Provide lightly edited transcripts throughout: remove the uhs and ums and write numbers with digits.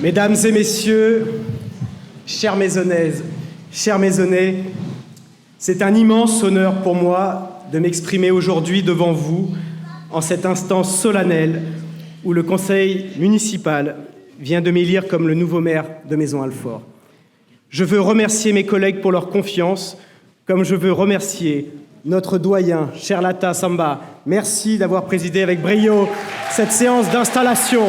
Mesdames et messieurs, chères Maisonnaises, chers Maisonnais, c'est un immense honneur pour moi de m'exprimer aujourd'hui devant vous en cet instant solennel où le conseil municipal vient de m'élire comme le nouveau maire de Maisons-Alfort. Je veux remercier mes collègues pour leur confiance, comme je veux remercier notre doyen, cher Lata Samba. Merci d'avoir présidé avec brio cette séance d'installation.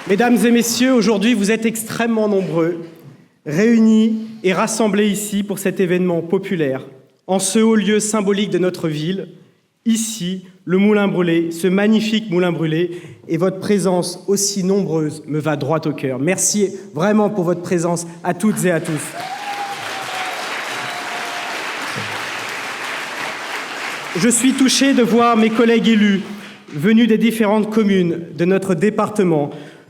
Mesdames et messieurs, aujourd'hui, vous êtes extrêmement nombreux, réunis et rassemblés ici pour cet événement populaire, en ce haut lieu symbolique de notre ville, ici, le Moulin Brûlé, ce magnifique Moulin Brûlé, et votre présence aussi nombreuse me va droit au cœur. Merci vraiment pour votre présence à toutes et à tous. Je suis touché de voir mes collègues élus, venus des différentes communes de notre département,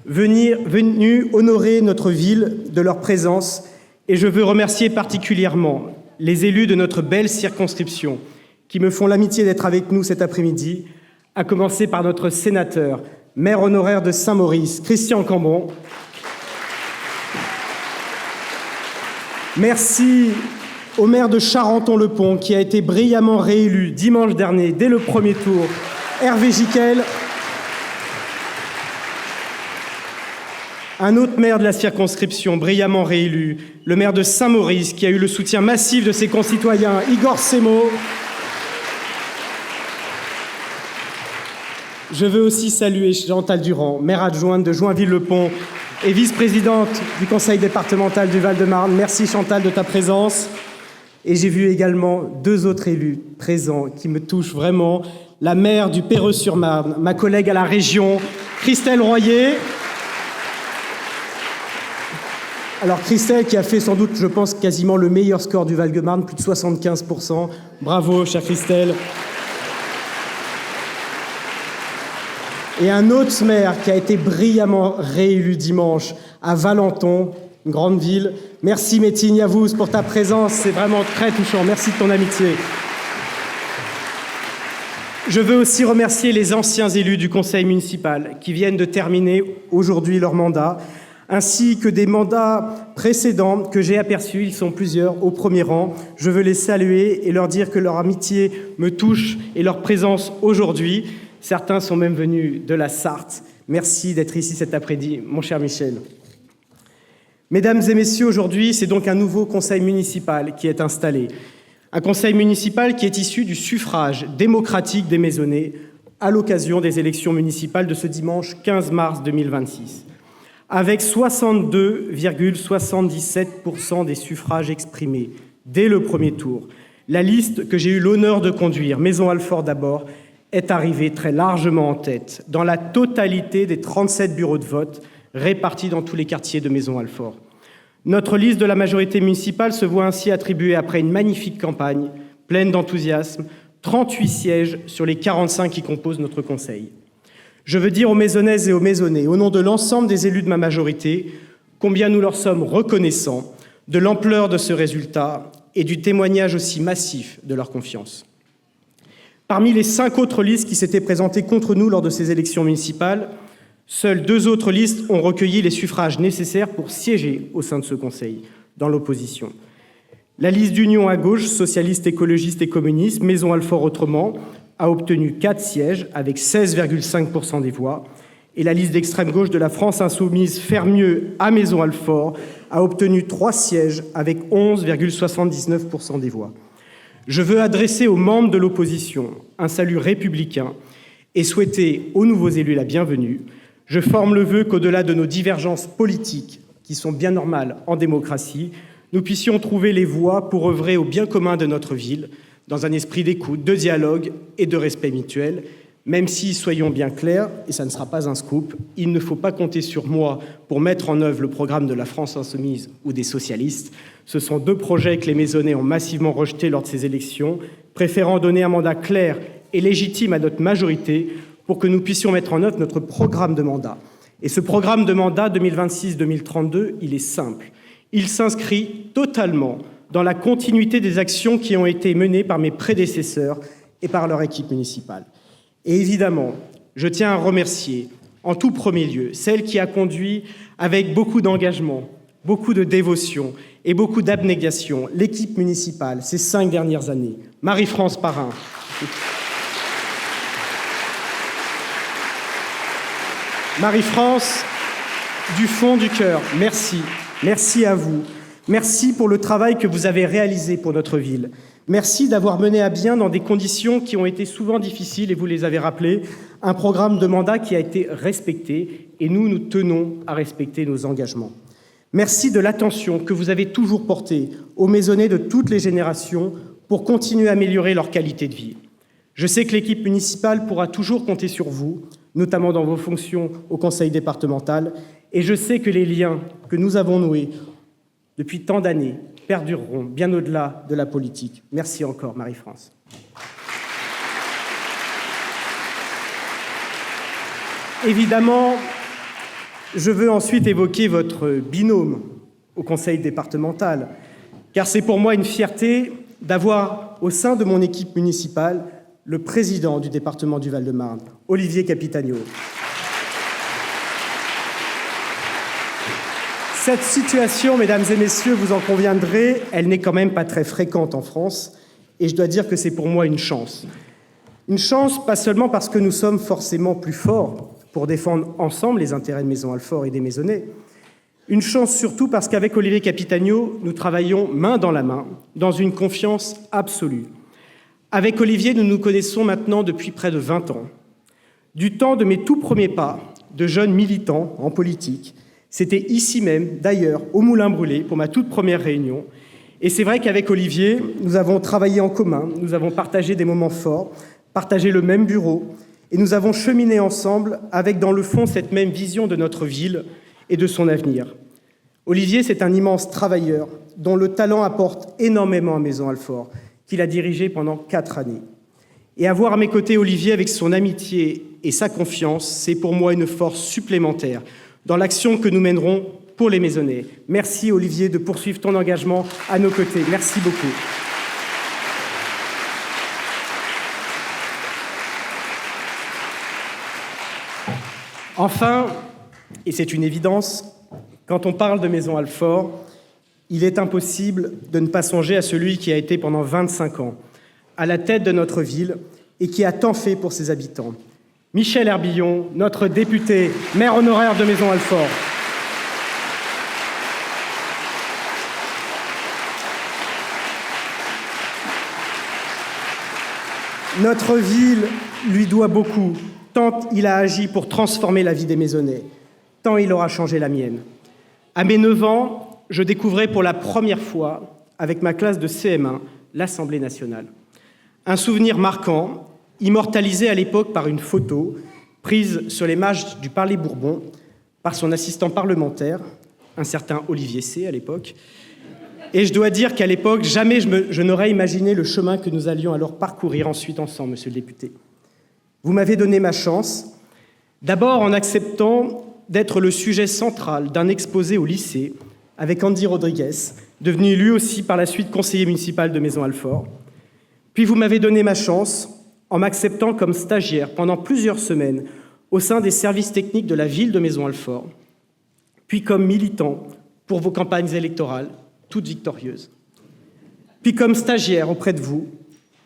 venus honorer notre ville de leur présence, et je veux remercier particulièrement les élus de notre belle circonscription qui me font l'amitié d'être avec nous cet après-midi, à commencer par notre sénateur, maire honoraire de Saint-Maurice, Christian Cambon. Merci au maire de Charenton-le-Pont qui a été brillamment réélu dimanche dernier dès le premier tour, Hervé Giquel. Un autre maire de la circonscription, brillamment réélu, le maire de Saint-Maurice, qui a eu le soutien massif de ses concitoyens, Igor Semo. Je veux aussi saluer Chantal Durand, maire adjointe de Joinville-le-Pont et vice-présidente du conseil départemental du Val-de-Marne. Merci Chantal de ta présence. Et j'ai vu également deux autres élus présents qui me touchent vraiment. La maire du Perreux-sur-Marne, ma collègue à la région, Christelle Royer. Alors Christelle qui a fait sans doute, je pense, quasiment le meilleur score du Val-de-Marne, plus de 75%. Bravo, chère Christelle. Et un autre maire qui a été brillamment réélu dimanche à Valenton, une grande ville. Merci Métine Yavuz pour ta présence, c'est vraiment très touchant. Merci de ton amitié. Je veux aussi remercier les anciens élus du conseil municipal qui viennent de terminer aujourd'hui leur mandat, ainsi que des mandats précédents que j'ai aperçus, ils sont plusieurs, au premier rang. Je veux les saluer et leur dire que leur amitié me touche et leur présence aujourd'hui. Certains sont même venus de la Sarthe. Merci d'être ici cet après-midi, mon cher Michel. Mesdames et messieurs, aujourd'hui, c'est donc un nouveau conseil municipal qui est installé. Un conseil municipal qui est issu du suffrage démocratique des Maisonnais à l'occasion des élections municipales de ce dimanche 15 mars 2026. Avec 62,77% des suffrages exprimés dès le premier tour, la liste que j'ai eu l'honneur de conduire, Maisons-Alfort d'abord, est arrivée très largement en tête, dans la totalité des 37 bureaux de vote répartis dans tous les quartiers de Maisons-Alfort. Notre liste de la majorité municipale se voit ainsi attribuer, après une magnifique campagne, pleine d'enthousiasme, 38 sièges sur les 45 qui composent notre conseil. Je veux dire aux Maisonnaises et aux Maisonnais, au nom de l'ensemble des élus de ma majorité, combien nous leur sommes reconnaissants de l'ampleur de ce résultat et du témoignage aussi massif de leur confiance. Parmi les 5 autres listes qui s'étaient présentées contre nous lors de ces élections municipales, seules 2 autres listes ont recueilli les suffrages nécessaires pour siéger au sein de ce conseil, dans l'opposition. La liste d'Union à gauche, socialiste, écologiste et communiste, Maisons-Alfort autrement, a obtenu 4 sièges avec 16,5% des voix. Et la liste d'extrême gauche de la France insoumise Faire mieux à Maisons-Alfort a obtenu 3 sièges avec 11,79% des voix. Je veux adresser aux membres de l'opposition un salut républicain et souhaiter aux nouveaux élus la bienvenue. Je forme le vœu qu'au-delà de nos divergences politiques, qui sont bien normales en démocratie, nous puissions trouver les voies pour œuvrer au bien commun de notre ville, dans un esprit d'écoute, de dialogue et de respect mutuel, même si, soyons bien clairs, et ça ne sera pas un scoop, il ne faut pas compter sur moi pour mettre en œuvre le programme de la France insoumise ou des socialistes. Ce sont 2 projets que les Maisonnais ont massivement rejetés lors de ces élections, préférant donner un mandat clair et légitime à notre majorité pour que nous puissions mettre en œuvre notre programme de mandat. Et ce programme de mandat 2026-2032, il est simple. Il s'inscrit totalement dans la continuité des actions qui ont été menées par mes prédécesseurs et par leur équipe municipale. Et évidemment, je tiens à remercier, en tout premier lieu, celle qui a conduit avec beaucoup d'engagement, beaucoup de dévotion et beaucoup d'abnégation l'équipe municipale ces 5 dernières années. Marie-France Parrain. Marie-France, du fond du cœur, merci. Merci à vous. Merci pour le travail que vous avez réalisé pour notre ville. Merci d'avoir mené à bien, dans des conditions qui ont été souvent difficiles, et vous les avez rappelées, un programme de mandat qui a été respecté, et nous tenons à respecter nos engagements. Merci de l'attention que vous avez toujours portée aux maisonnés de toutes les générations pour continuer à améliorer leur qualité de vie. Je sais que l'équipe municipale pourra toujours compter sur vous, notamment dans vos fonctions au conseil départemental, et je sais que les liens que nous avons noués depuis tant d'années perdureront bien au-delà de la politique. Merci encore, Marie-France. Évidemment, je veux ensuite évoquer votre binôme au conseil départemental, car c'est pour moi une fierté d'avoir au sein de mon équipe municipale le président du département du Val-de-Marne, Olivier Capitagno. Cette situation, mesdames et messieurs, vous en conviendrez, elle n'est quand même pas très fréquente en France, et je dois dire que c'est pour moi une chance. Une chance, pas seulement parce que nous sommes forcément plus forts pour défendre ensemble les intérêts de Maison Alfort et des Maisonnais. Une chance surtout parce qu'avec Olivier Capitagno, nous travaillons main dans la main, dans une confiance absolue. Avec Olivier, nous nous connaissons maintenant depuis près de 20 ans. Du temps de mes tout premiers pas de jeune militant en politique, c'était ici même, d'ailleurs, au Moulin Brûlé, pour ma toute première réunion. Et c'est vrai qu'avec Olivier, nous avons travaillé en commun, nous avons partagé des moments forts, partagé le même bureau, et nous avons cheminé ensemble avec, dans le fond, cette même vision de notre ville et de son avenir. Olivier, c'est un immense travailleur dont le talent apporte énormément à Maison Alfort, qu'il a dirigé pendant 4 années. Et avoir à mes côtés Olivier avec son amitié et sa confiance, c'est pour moi une force supplémentaire dans l'action que nous mènerons pour les Maisonnais. Merci Olivier de poursuivre ton engagement à nos côtés. Merci beaucoup. Enfin, et c'est une évidence, quand on parle de Maison Alfort, il est impossible de ne pas songer à celui qui a été pendant 25 ans à la tête de notre ville et qui a tant fait pour ses habitants. Michel Herbillon, notre député, maire honoraire de Maison Alfort. Notre ville lui doit beaucoup, tant il a agi pour transformer la vie des Maisonnais, tant il aura changé la mienne. À mes 9 ans, je découvrais pour la première fois, avec ma classe de CM1, l'Assemblée nationale. Un souvenir marquant, immortalisé à l'époque par une photo prise sur les marches du Palais Bourbon par son assistant parlementaire, un certain Olivier C. à l'époque. Et je dois dire qu'à l'époque, jamais je n'aurais imaginé le chemin que nous allions alors parcourir ensuite ensemble, monsieur le député. Vous m'avez donné ma chance, d'abord en acceptant d'être le sujet central d'un exposé au lycée avec Andy Rodriguez, devenu lui aussi par la suite conseiller municipal de Maison Alfort. Puis vous m'avez donné ma chance en m'acceptant comme stagiaire pendant plusieurs semaines au sein des services techniques de la ville de Maison Alfort, puis comme militant pour vos campagnes électorales, toutes victorieuses, puis comme stagiaire auprès de vous,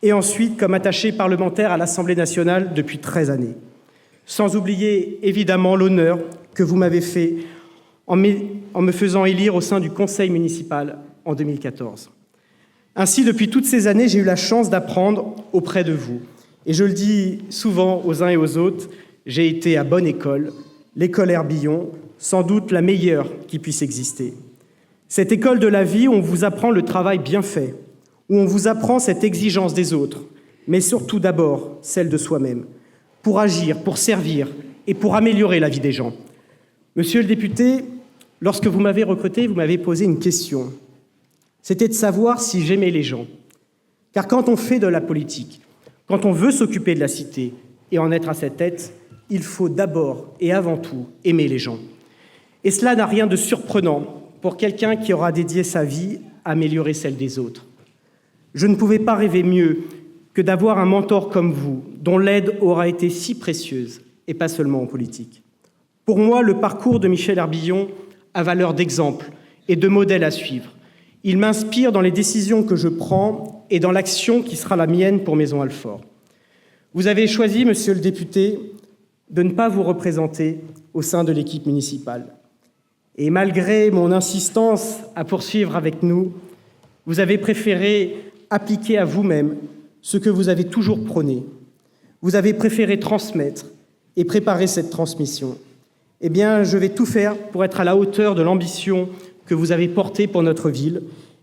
et ensuite comme attaché parlementaire à l'Assemblée nationale depuis 13 années. Sans oublier évidemment l'honneur que vous m'avez fait en me faisant élire au sein du conseil municipal en 2014. Ainsi, depuis toutes ces années, j'ai eu la chance d'apprendre auprès de vous. Et je le dis souvent aux uns et aux autres, j'ai été à bonne école, l'école Herbillon, sans doute la meilleure qui puisse exister. Cette école de la vie où on vous apprend le travail bien fait, où on vous apprend cette exigence des autres, mais surtout d'abord celle de soi-même, pour agir, pour servir et pour améliorer la vie des gens. Monsieur le député, lorsque vous m'avez recruté, vous m'avez posé une question. C'était de savoir si j'aimais les gens. Car quand on fait de la politique, quand on veut s'occuper de la cité et en être à sa tête, il faut d'abord et avant tout aimer les gens. Et cela n'a rien de surprenant pour quelqu'un qui aura dédié sa vie à améliorer celle des autres. Je ne pouvais pas rêver mieux que d'avoir un mentor comme vous dont l'aide aura été si précieuse, et pas seulement en politique. Pour moi, le parcours de Michel Herbillon a valeur d'exemple et de modèle à suivre. Il m'inspire dans les décisions que je prends et dans l'action qui sera la mienne pour Maison Alfort. Vous avez choisi, monsieur le député, de ne pas vous représenter au sein de l'équipe municipale. Et malgré mon insistance à poursuivre avec nous, vous avez préféré appliquer à vous-même ce que vous avez toujours prôné. Vous avez préféré transmettre et préparer cette transmission. Eh bien, je vais tout faire pour être à la hauteur de l'ambition que vous avez portée pour notre ville.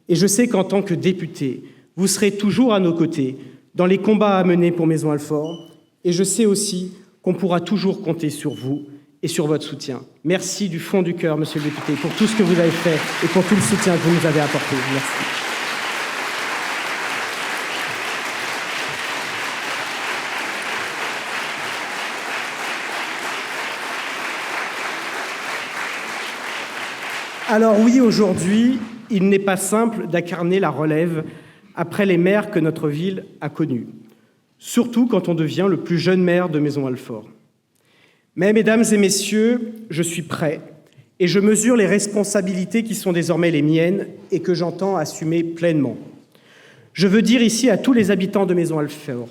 Et je sais qu'en tant que député, vous serez toujours à nos côtés dans les combats à mener pour Maison Alfort. Et je sais aussi qu'on pourra toujours compter sur vous et sur votre soutien. Merci du fond du cœur, monsieur le député, pour tout ce que vous avez fait et pour tout le soutien que vous nous avez apporté. Merci. Alors oui, aujourd'hui, il n'est pas simple d'incarner la relève après les maires que notre ville a connus, surtout quand on devient le plus jeune maire de Maison Alfort. Mais, mesdames et messieurs, je suis prêt et je mesure les responsabilités qui sont désormais les miennes et que j'entends assumer pleinement. Je veux dire ici à tous les habitants de Maison Alfort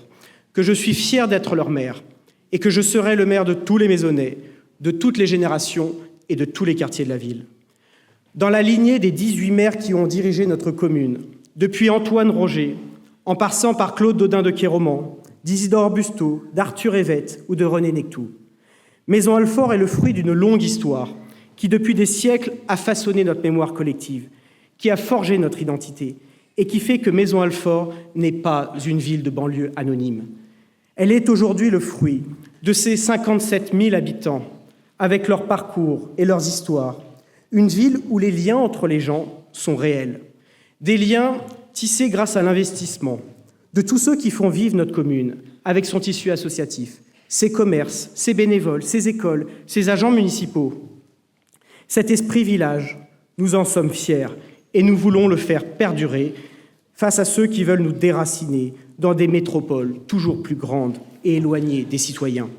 que je suis fier d'être leur maire et que je serai le maire de tous les Maisonnais, de toutes les générations et de tous les quartiers de la ville. Dans la lignée des 18 maires qui ont dirigé notre commune, depuis Antoine Roger, en passant par Claude Dodin de Kéroman, d'Isidore Busteau, d'Arthur Évette ou de René Nectou. Maison Alfort est le fruit d'une longue histoire qui, depuis des siècles, a façonné notre mémoire collective, qui a forgé notre identité et qui fait que Maison Alfort n'est pas une ville de banlieue anonyme. Elle est aujourd'hui le fruit de ces 57 000 habitants, avec leur parcours et leurs histoires. Une ville où les liens entre les gens sont réels. Des liens tissés grâce à l'investissement de tous ceux qui font vivre notre commune avec son tissu associatif, ses commerces, ses bénévoles, ses écoles, ses agents municipaux. Cet esprit village, nous en sommes fiers et nous voulons le faire perdurer face à ceux qui veulent nous déraciner dans des métropoles toujours plus grandes et éloignées des citoyens.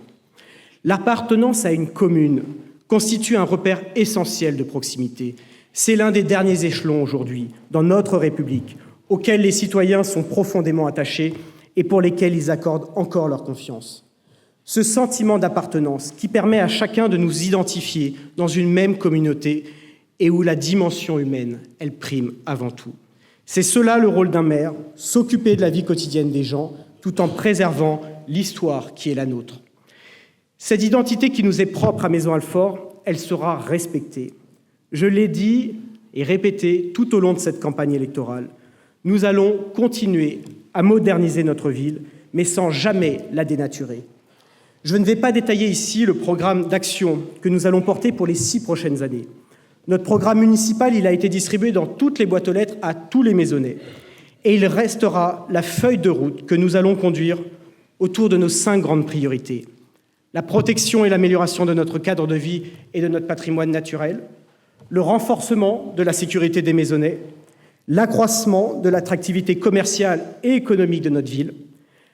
L'appartenance à une commune constitue un repère essentiel de proximité. C'est l'un des derniers échelons aujourd'hui dans notre République auxquels les citoyens sont profondément attachés et pour lesquels ils accordent encore leur confiance. Ce sentiment d'appartenance qui permet à chacun de nous identifier dans une même communauté et où la dimension humaine, elle prime avant tout. C'est cela le rôle d'un maire, s'occuper de la vie quotidienne des gens tout en préservant l'histoire qui est la nôtre. Cette identité qui nous est propre à Maison Alfort, elle sera respectée. Je l'ai dit et répété tout au long de cette campagne électorale. Nous allons continuer à moderniser notre ville, mais sans jamais la dénaturer. Je ne vais pas détailler ici le programme d'action que nous allons porter pour les 6 prochaines années. Notre programme municipal, il a été distribué dans toutes les boîtes aux lettres à tous les Maisonnais. Et il restera la feuille de route que nous allons conduire autour de nos 5 grandes priorités. La protection et l'amélioration de notre cadre de vie et de notre patrimoine naturel, le renforcement de la sécurité des Maisonnais, l'accroissement de l'attractivité commerciale et économique de notre ville,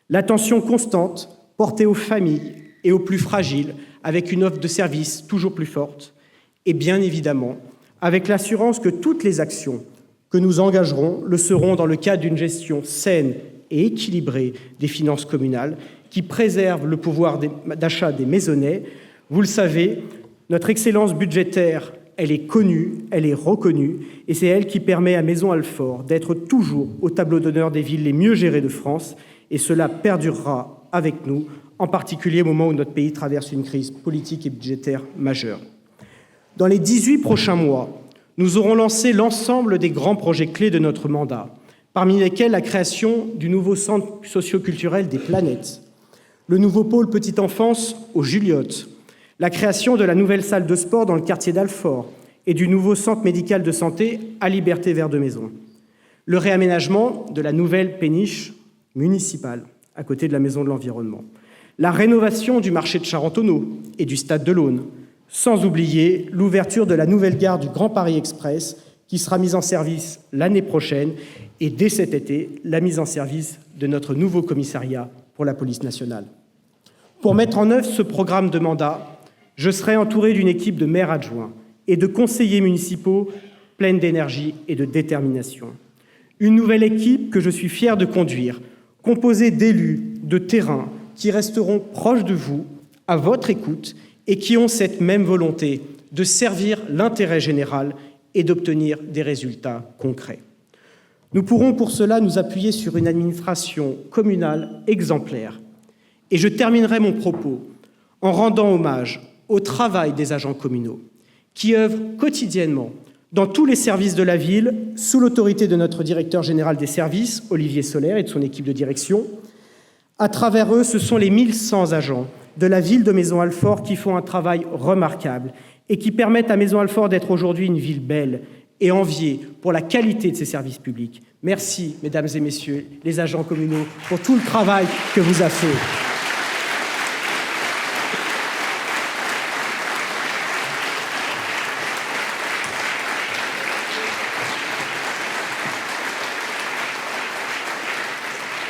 l'attention constante portée aux familles et aux plus fragiles avec une offre de services toujours plus forte et bien évidemment avec l'assurance que toutes les actions que nous engagerons le seront dans le cadre d'une gestion saine et équilibrée des finances communales qui préserve le pouvoir d'achat des Maisonnais. Vous le savez, notre excellence budgétaire, elle est connue, elle est reconnue, et c'est elle qui permet à Maison Alfort d'être toujours au tableau d'honneur des villes les mieux gérées de France, et cela perdurera avec nous, en particulier au moment où notre pays traverse une crise politique et budgétaire majeure. Dans les 18 prochains mois, nous aurons lancé l'ensemble des grands projets clés de notre mandat, parmi lesquels la création du nouveau centre socio-culturel des Planètes, le nouveau pôle petite enfance aux Juliottes, la création de la nouvelle salle de sport dans le quartier d'Alfort et du nouveau centre médical de santé à Liberté Vers de Maison, le réaménagement de la nouvelle péniche municipale à côté de la Maison de l'Environnement, la rénovation du marché de Charentonneau et du stade de l'Aune, sans oublier l'ouverture de la nouvelle gare du Grand Paris Express qui sera mise en service l'année prochaine et dès cet été, la mise en service de notre nouveau commissariat pour la police nationale. Pour mettre en œuvre ce programme de mandat, je serai entouré d'une équipe de maires adjoints et de conseillers municipaux pleine d'énergie et de détermination. Une nouvelle équipe que je suis fier de conduire, composée d'élus de terrain qui resteront proches de vous, à votre écoute, et qui ont cette même volonté de servir l'intérêt général et d'obtenir des résultats concrets. Nous pourrons pour cela nous appuyer sur une administration communale exemplaire. Et je terminerai mon propos en rendant hommage au travail des agents communaux qui œuvrent quotidiennement dans tous les services de la ville, sous l'autorité de notre directeur général des services, Olivier Soler, et de son équipe de direction. À travers eux, ce sont les 1100 agents de la ville de Maisons-Alfort qui font un travail remarquable et qui permettent à Maisons-Alfort d'être aujourd'hui une ville belle et enviée pour la qualité de ses services publics. Merci, mesdames et messieurs les agents communaux, pour tout le travail que vous avez fait.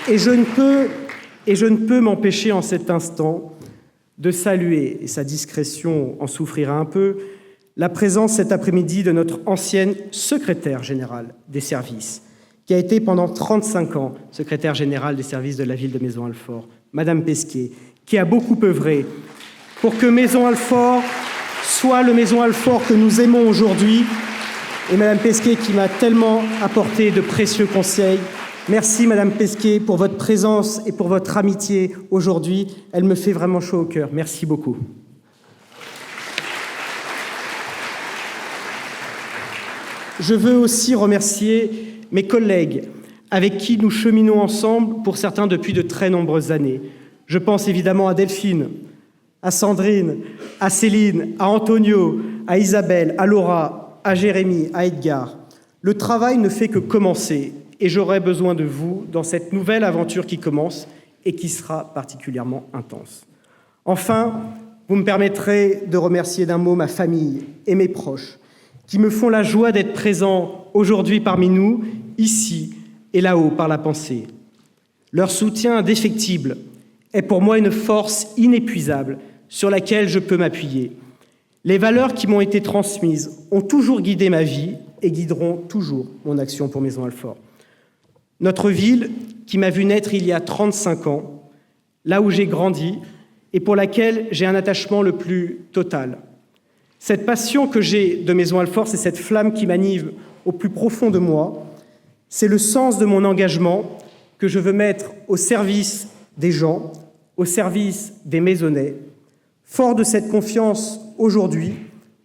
Et je ne peux m'empêcher en cet instant de saluer, et sa discrétion en souffrira un peu, la présence cet après-midi de notre ancienne secrétaire générale des services, qui a été pendant 35 ans secrétaire générale des services de la ville de Maisons-Alfort, Madame Pesquet, qui a beaucoup œuvré pour que Maisons-Alfort soit le Maisons-Alfort que nous aimons aujourd'hui, et Madame Pesquet qui m'a tellement apporté de précieux conseils. Merci, Madame Pesquet, pour votre présence et pour votre amitié aujourd'hui. Elle me fait vraiment chaud au cœur. Merci beaucoup. Je veux aussi remercier mes collègues avec qui nous cheminons ensemble, pour certains depuis de très nombreuses années. Je pense évidemment à Delphine, à Sandrine, à Céline, à Antonio, à Isabelle, à Laura, à Jérémy, à Edgar. Le travail ne fait que commencer. Et j'aurai besoin de vous dans cette nouvelle aventure qui commence et qui sera particulièrement intense. Enfin, vous me permettrez de remercier d'un mot ma famille et mes proches qui me font la joie d'être présents aujourd'hui parmi nous, ici et là-haut par la pensée. Leur soutien indéfectible est pour moi une force inépuisable sur laquelle je peux m'appuyer. Les valeurs qui m'ont été transmises ont toujours guidé ma vie et guideront toujours mon action pour Maisons-Alfort. Notre ville, qui m'a vu naître il y a 35 ans, là où j'ai grandi et pour laquelle j'ai un attachement le plus total. Cette passion que j'ai de Maisons-Alfort, c'est cette flamme qui m'anime au plus profond de moi. C'est le sens de mon engagement que je veux mettre au service des gens, au service des Maisonnais. Fort de cette confiance aujourd'hui,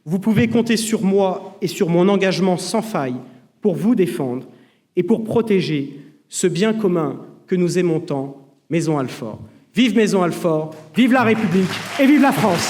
vous pouvez compter sur moi et sur mon engagement sans faille pour vous défendre et pour protéger ce bien commun que nous aimons tant, Maisons-Alfort. Vive Maisons-Alfort, vive la République et vive la France!